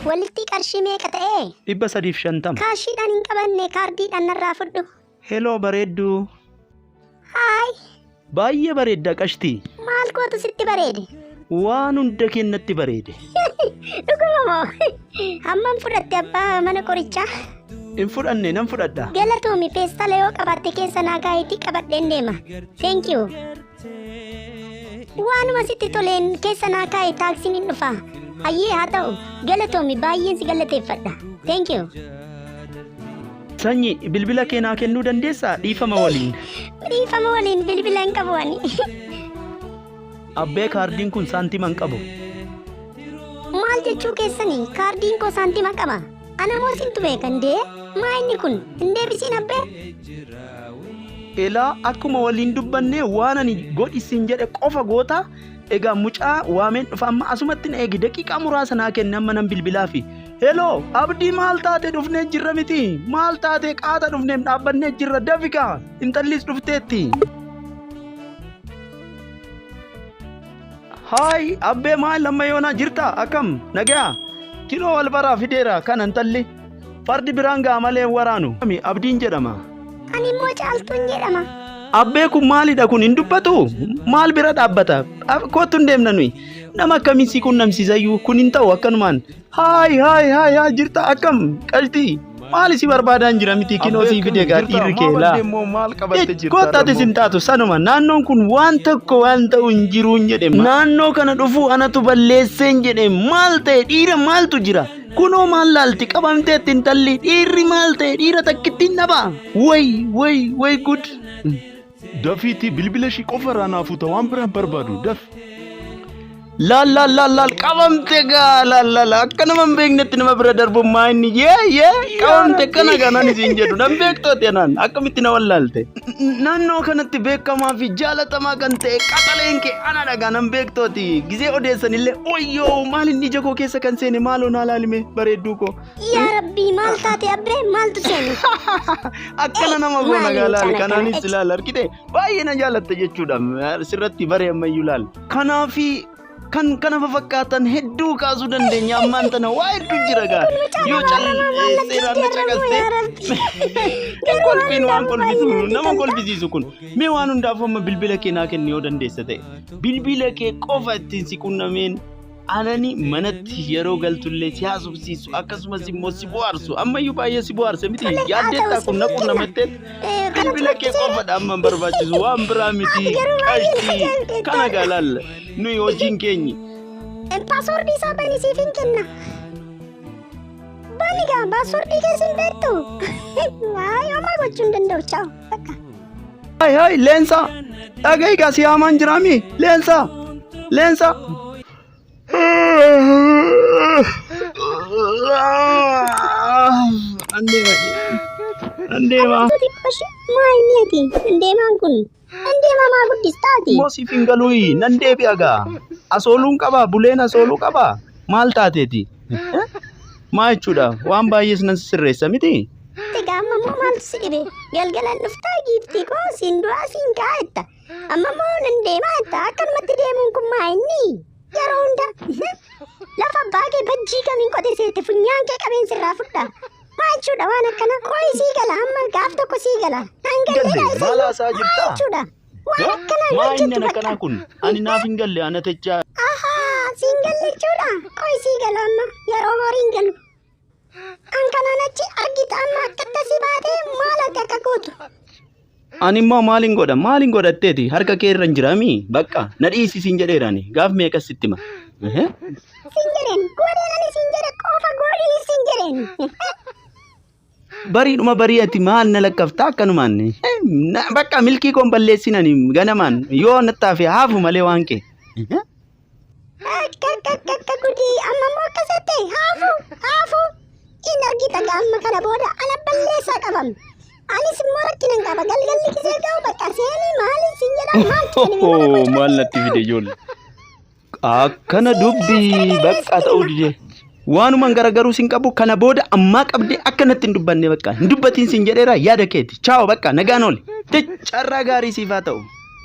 Walitti qarshii meeqa ta'e? 350. Kaashiidhaan hin qabanne kaardiidhaan narraa fudhu. Hello bareeddu. Haay. Baay'ee bareedda qashtii. Maal gootu sitti bareede? Waan hunda kennatti bareede. Dhuguma moo? Hammam fudhatte abbaa mana qorichaa? Hin fudhanne nan fudhadha. Galatoomii feestala yoo qabatte keessa naa gaayitii qabadheen deema. Thank you. Waanuma sitti toleen keessa naa kaa'e taaksiin hin dhufa. Hayyee haa ta'u. Galatoomii baay'een si galateeffadha. Thank you. Sanyi bilbila kee naa kennuu dandeessaa dhiifama waliin. Dhiifama waliin bilbila hin qabu ani. Abbee kaardiin kun saantima hin qabu. Maal jechuu keessanii kaardiin koo saantima qaba. Ana moo sintu beekan dee? Maa inni kun hin deebisiin abbee? Elaa akkuma waliin dubbannee waan ani godhisin jedhe qofa goota. Egaa mucaa waameen dhufa amma asumatti na eegi daqiiqaa muraasa naa kenne amma nan bilbilaafi. Hello abdii maal taate dhufnee jirra miti? Maal taate qaata dhufnee dhaabbannee jirra dafika intallis dhufteetti. Haay abbee maal lamma yoonaa jirta akkam nagaa? Kinoo wal baraa fideera kan intalli fardi biraan gaa malee waraanu. Abdiin jedhama. Ani immoo Caaltuun jedhama. Abbee kun maalidha kun hin dubbatu? Maal bira dhaabbata? Kottu hin deemna nuyi. Nama akkamiin si qunnamsiisayyuu kun hin ta'u akkanumaan. Haay jirta akkam qashtii. Maali si barbaadaan jira miti kinoo si fide gaa dhiirri kee laa. Kottaatis hin taatu sanuma naannoon kun waan tokko waan ta'u hin jiruun jedhe. Naannoo kana dhufuu anatu balleesseen jedhe maal ta'e dhiira maaltu jira? Kunoo maal laalti qabamteetti intalli dhiirri maal ta'e dhiira takkittiin dhaba. Way good. Dafiitii bilbila ishii qofa irraa naafuu ta'u waan biraan barbaadu daf. Laal qabamte gaa laal akka nama hin beeknetti nama bira darbuun maa inni qabamte kana ganan isin jedhu nan beektooti anaan akkamitti na wallaalte. Naannoo kanatti beekamaa fi jaalatamaa kan ta'e qaxaleen kee ana dhagaa nan beektooti gizee odeessanillee oyyoo maal inni ija koo keessa kan seene maaloo naa laalime bareedduu koo. Yaa rabbii maal taate abbee maaltu seene? Akkana nama goona gaa laal kanaanis laal harkite baay'ee na jaalatta jechuudha sirratti baree ammayyuu laal. Kanaafi kana fakkaatan hedduu kaasuu dandeenya ammaan tana waa hedduu jira gaa yoo seeraan na caqaste kolfiin waan kolfisu nama kolfisiisu kun mee waan hundaaf amma bilbila kee naa kenni yoo dandeessa ta'e bilbila kee qofa ittiin si qunnameen anani manatti yeroo galtullee si haasofsiisu akkasumas immoo si bohaarsu ammayyuu baay'ee si bohaarse miti yaaddeettaa kun na qunnamatteet bilbila kee qofadha amma barbaachisu waan biraa miti qashtii kana gaa laal nuyi hojiin keenyi. Paaswordii isaa bani siif hin kenna. Bani gaa paaswordii keessa hin beektu. Waayee homaa gochuu hin danda'u chaa'u bakka. Haay leensa dhaga'i gaa si haamaan jiraami leensa. Andeema. Maa inni ati? Andeemaan kun. Andeema maa guddistaati? Moosiif hin galuuyi nan deebi'a gaa. Asooluun qaba buleen asooluu qaba maal taateeti? Maa jechuudha waan baay'ees nan sirreessa miti? Egaa amma moo maaltu si dhibe? Galgalaan dhuftaa giiftii koo siin du'aa siin kaa'etta. Amma moo nan deemaa jetta akkanumatti deemuun kun maa inni? Yeroo hunda lafa abbaa kee bajjii kamiin qoteesseetti funyaan kee qabeen sirraa fudha. Maa jechuudha waan akkana qo'i sii gala amma gaaf tokko sii gala. Maal haasaa jirta? Maa jechuudha? Waan akkanaa maa hojjetu inni bakka. akkanaa kun ani naaf hin galle ana techaa. Siin galle jechuudha. Qo'i sii gala amma yeroo horiin galu. An kanaan achi argita amma akkatti si baatee maal akka gootu? Ani immoo maaliin godhatteeti harka kee irra hin jiraami bakka na dhiisisiin jedheerani gaaf meeqas sitti ma. Siin jedheen godheelani siin jedhe qofa godhii siin jedheen. Bariidhuma barii ati maal na lakkaftaa akkanumaan bakka milkii koon balleessinani ganamaan yoo nattaafe haafu malee waan kee. Akka gudii amma immoo akkasitti haafu in argita amma kana booda ana balleessaa qabam. Anis immoo rakkinan qaba galgalli kisee ga'u bakka seenii maaliin siin jedhan maaltu maal natti fide ijoollee. Akkana dubbii bakka ta'uu dide. Waanumaan garaagaruu siin qabu kana booda ammaa qabdee akka natti hin dubbanne bakka hin dubbatiin siin jedheera yaada keeti. Ciao bakka nagaan ooli. Carraa gaarii siif haa ta'u.